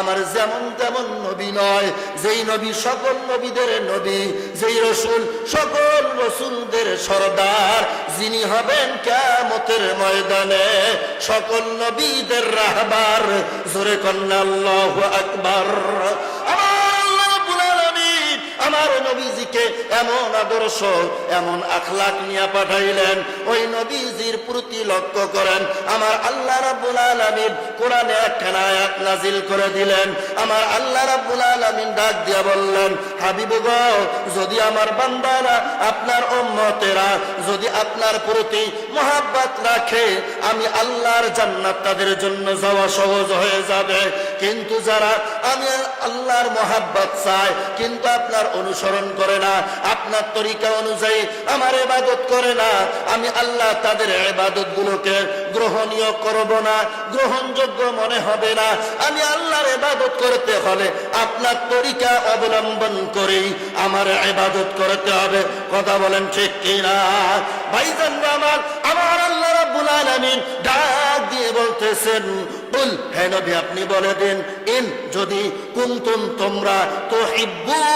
আমার যেমন তেমন নবী নয়, যেই নবী সকল নবীদের নবী, যেই রসুল সকল রসুলদের সরদার, যিনি হবেন কিয়ামতের ময়দানে সকল নবীদের রাহবার। জোরে কন্না আল্লাহু আকবার। আমার নবীজিকে এমন আদর্শ, এমন আখলাক নিয়ে পাঠাইলেন, ওই নবীজির প্রতি লক্ষ্য করেন আমার আল্লাহ রাব্বুল আলামিন কোরআনে একখানা আয়াত নাজিল করে দিলেন। আমার আল্লাহ রাব্বুল আলামিন ডাক দিয়া বললেন, হাবিব গো, যদি আমার বান্দারা, আপনার উম্মতেরা যদি আপনার প্রতি মহব্বত রাখে, আমি আল্লাহর জান্নাত তাদের জন্য যাওয়া সহজ হয়ে যাবে। কিন্তু যারা আমি আল্লাহর মহব্বত চায় কিন্তু আপনার অনুসরণ করে না, আপনার তরিকা অনুযায়ী আমার ইবাদত করে না, আমি আল্লাহ তাদের ইবাদত গুলোকে গ্রহণীয় করব না, গ্রহণযোগ্য মনে হবে না। আমি আল্লাহর ইবাদত করতে হলে আপনার তরিকা অবলম্বন করেই আমার ইবাদত করতে হবে। কথা বলেন ঠিক কিনা? ভাইজান আমার, আমার আল্লাহ রাব্বুল আলামিন ডাক দিয়ে বলতেছেন, বল হে নবী আপনি বলে দিন, ইন যদি কুনতুম তোমরা তুহিব্বুনাল্লাহ,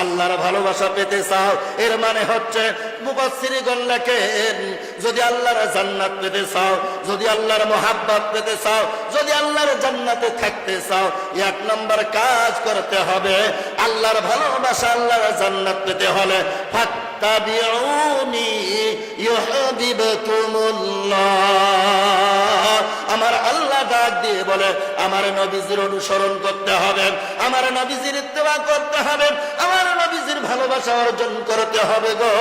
আল্লাহর ভালোবাসা পেতে চাও, এর মানে হচ্ছে মুফাসসিরগণ লেখেন, যদি আল্লাহর জান্নাত পেতে চাও, যদি আল্লাহর মহব্বত পেতে চাও, যদি আল্লাহর জান্নাতে থাকতে চাও, এক নম্বর কাজ করতে হবে আল্লাহর ভালোবাসা, আল্লাহর জান্নাত পেতে হলে ফাত্তাবিউনি ইউহিব্বুকুমুল্লাহ। আমার আল্লাহ ডাক দিয়ে বলে আমার নবীজির অনুসরণ করতে হবে, আমার নবীজির ইত্তেবা করতে হবে, আমার নবীজির ভালোবাসা অর্জন করতে হবে গো।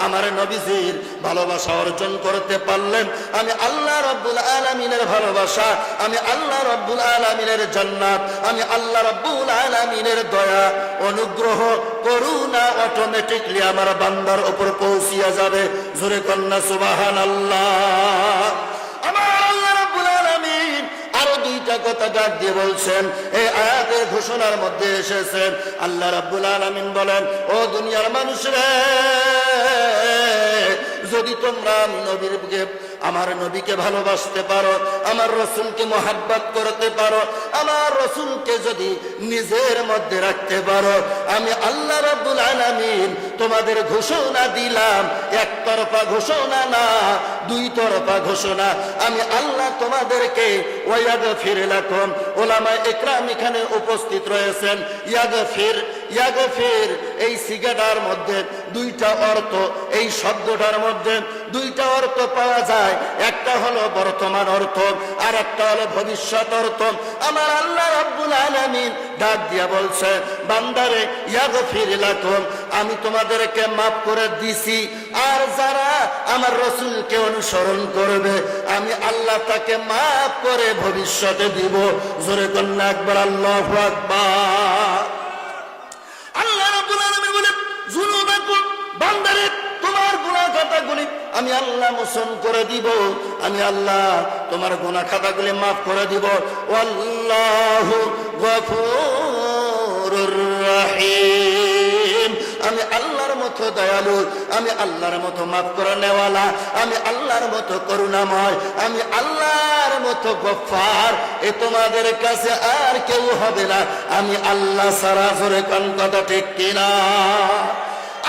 আমার নবীজির ভালোবাসা অর্জন করতে পারলেন আমি আল্লাহ রাব্বুল আলামিনের ভালোবাসা, আমি আল্লাহ রাব্বুল আলামিনের জান্নাত, আমি আল্লাহ রাব্বুল আলামিনের দয়া, অনুগ্রহ, করুণা অটোমেটিকলি আমার বান্দার উপর পৌঁছিয়া যাবে। জোরে কন্না সুবহানাল্লাহ। আমার আল্লাহ রাব্বুল আলামিন আরো দুইটা কথা ডাক দিয়ে বলছেন, এই আয়াতের ঘোষণার মধ্যে এসেছেন আল্লাহ রাব্বুল আলামিন বলেন, ও দুনিয়ার মানুষরা, যদি তোমরা নবীকে, আমার নবীকে ভালোবাসতে পারো, আমার রসুলকে মহব্বত করতে পারো, আমার রসুলকে যদি নিজের মধ্যে রাখতে পারো, আমি আল্লাহ রাব্বুল আলামিন তোমাদের ঘোষণা দিলাম, একতরফা ঘোষণা না, দুই তরফা ঘোষণা। আমি আল্লাহ তোমাদেরকে ওয়াগফির লাকুম, উলামায়ে ইকরাম এখানে উপস্থিত রয়েছেন, ইয়াগফির, ইয়াগফির এই সিগাটার মধ্যে দুইটা অর্থ, এই শব্দটার মধ্যে দুইটা অর্থ পাওয়া যায়, একটা হলো বর্তমান অর্থ আর একটা হলো ভবিষ্যৎ অর্থ। আমার আল্লাহ রাব্বুল আলামিন ডাক দিয়া বলছে, বান্দারে ইয়াগফির লাকুম, আমি তোমাদেরকে মাফ করে দিছি, আর যারা আমার রাসূলকে অনুসরণ করবে আমি আল্লাহ তাকে মাফ করে ভবিষ্যতে দিব। জোরে কন্না একবার আল্লাহু আকবার। আল্লাহ রাব্বুল আলামিন বলেন, যুনুবাকুম, বান্দারে তোমার গুনাহ খাতাগুলি আমি আল্লাহ মোচন করে দিব, আমি আল্লাহ তোমার গুনাহ খাতাগুলি মাফ করে দিব। আল্লাহু গফুরুর রহিম, আমি আল্লাহর মতো দয়ালু, আমি আল্লাহর মতো মাফ করে নেওয়ালা, আমি আল্লাহর মতো করুণাময়, আমি আল্লাহর মতো গফফার, এ তোমাদের কাছে আর কেউ হবে না, আমি আল্লাহ ছাড়া। জোরে কোন কথা ঠিক কিনা?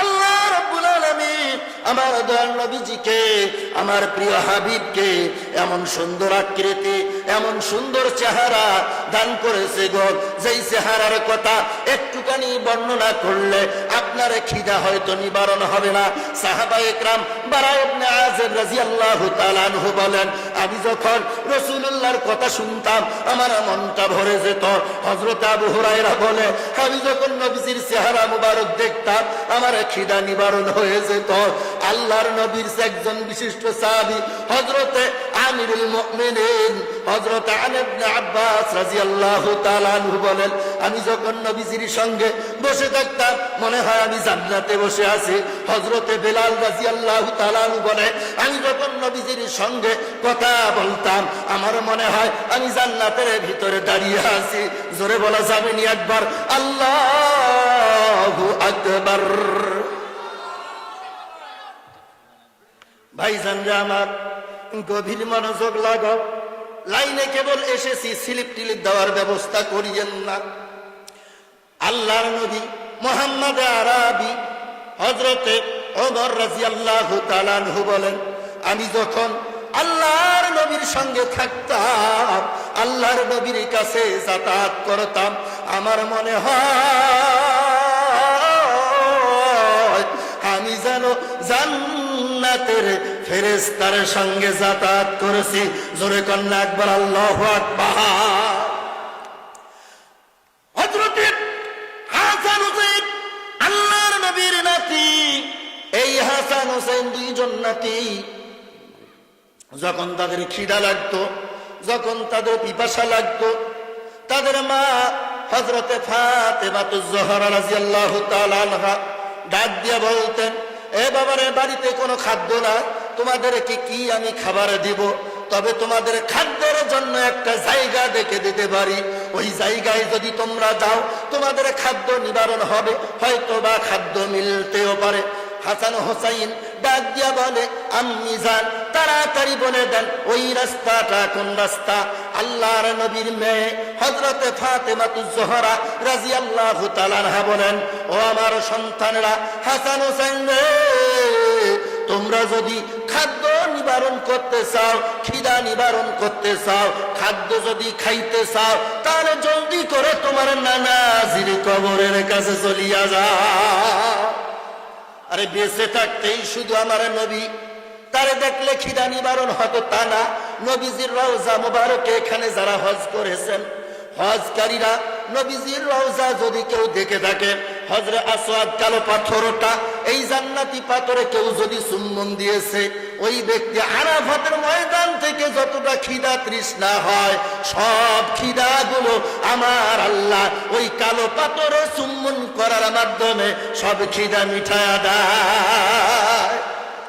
আল্লাহ রাব্বুল আলামিন আমার দয়াল নবীজিকে, আমার প্রিয় হাবিবকে এমন সুন্দর আকৃতি, এমন সুন্দর চেহারা দান করেছে গো, যেই চেহারার কথা একটুখানি বর্ণনা করলে আপনার খিদা হয়তো নিবারণ হবে না। সাহাবায়ে কেরাম বারা ইবনে আযিব রাদিয়াল্লাহু তাআলা আনহু বলেন, আমি যখন রাসূলুল্লাহর কথা শুনতাম আমার মনটা ভরে যেত। হযরত আবু হুরায়রা বলে, আমি যখন নবীজির চেহারা মুবারক দেখতাম আমার খিদা নিবারণ হয়ে যেত। আল্লাহর নবীর একজন বিশিষ্ট সাহাবী হযরতে আমিরুল মুমিনিন হযরত আলী ইবনে আব্বাস রাদিয়াল্লাহু তাআলা আনহু বলেন, আমি যখন নবীজির সঙ্গে বসে থাকতাম মনে হয় আমি জান্নাতে বসে আছি। হযরতে বেলাল রাদিয়াল্লাহু তাআলা আনহু বলে, আমি যখন নবীজির সঙ্গে কথা বলতাম আমার মনে হয় আমি জান্নাতের ভিতরে দাঁড়িয়ে আছি। জোরে বলা যাবে নি একবার আল্লাহু আকবার? ভাইজান রে আমার, গভীর মনোযোগ লাগাও, লাইনে কেবল এসেছি, স্লিপ টিলিপ দেওয়ার ব্যবস্থা করিয়েন না। আল্লাহর নবী মুহাম্মদ আরবি হযরতে ওমর রাদিয়াল্লাহু তাআলা আনহু বলেন, আমি যখন আল্লাহর নবীর সঙ্গে থাকতাম, আল্লাহর নবীর কাছে যাতায়াত করতাম, আমার মনে হয় আমি যেন জান্নাতের ফেরেশতার সঙ্গে যাতায়াত করেছি। জোরে কন্যা একবার আল্লাহু আকবার। হযরতে হাসান হুসাইন আল্লাহর নবীর নাতি, এই হাসান হুসাইন দুইজন নাতি যখন তাদের খিদা লাগতো, যখন তাদের পিপাসা লাগতো, তাদের মা হযরতে ফাতেমাতুজ জোহরা রাদিয়াল্লাহু তাআলা আনহা ডাক দিয়ে বলতেন, এ বাবারে, বাড়িতে কোনো খাদ্য না, তোমাদেরকে কি আমি খাবার দিব? তবে তোমাদের খাদ্যের জন্য একটা জায়গা দেখে দিতে পারি, ওই জায়গায় যদি তোমরা যাও তোমাদের খাদ্য নিবারণ হবে, হয়তো বা খাদ্য মিলতেও পারে। হাসান হোসাইন ডাক দিয়া বলে, আম্মি জান, তাড়াতাড়ি বলে দেন ওই রাস্তাটা কোন রাস্তা? আল্লাহর নবীর মেয়ে হযরতে ফাতেমাতুজ জোহরা রাদিয়াল্লাহু তাআলা আনহা বলেন, ও আমার সন্তানেরা, হাসান হোসেন রে, তোমরা যদি খাদ্য নিবারণ করতে চাও, খিদা নিবারণ করতে চাও, খাদ্য যদি খাইতে চাও, তাহলে জলদি করে তোমার নানাজির কবরের কাছে চলিয়া যাও। আরে বেঁচে থাকতেই শুধু আমার নবী, তারে দেখলে খিদা নিবারণ হতো তা না। নবীজির রওজা মুবারকে এখানে যারা হজ করেছেন, হজকারীরা নবীজির রওজা যদি কেউ দেখে থাকে, হজরে আসওয়াদ কালো পাথরটা, এই জান্নাতি পাথরে কেউ যদি চুম্বন দিয়েছে, ওই ব্যক্তি আরাফাতের ময়দান থেকে যতটা খিদা তৃষ্ণা হয়, সব খিদাগুলো আমার আল্লাহ ওই কালো পাথরে চুম্বন করার মাধ্যমে সব খিদা মিঠায়া দেয়।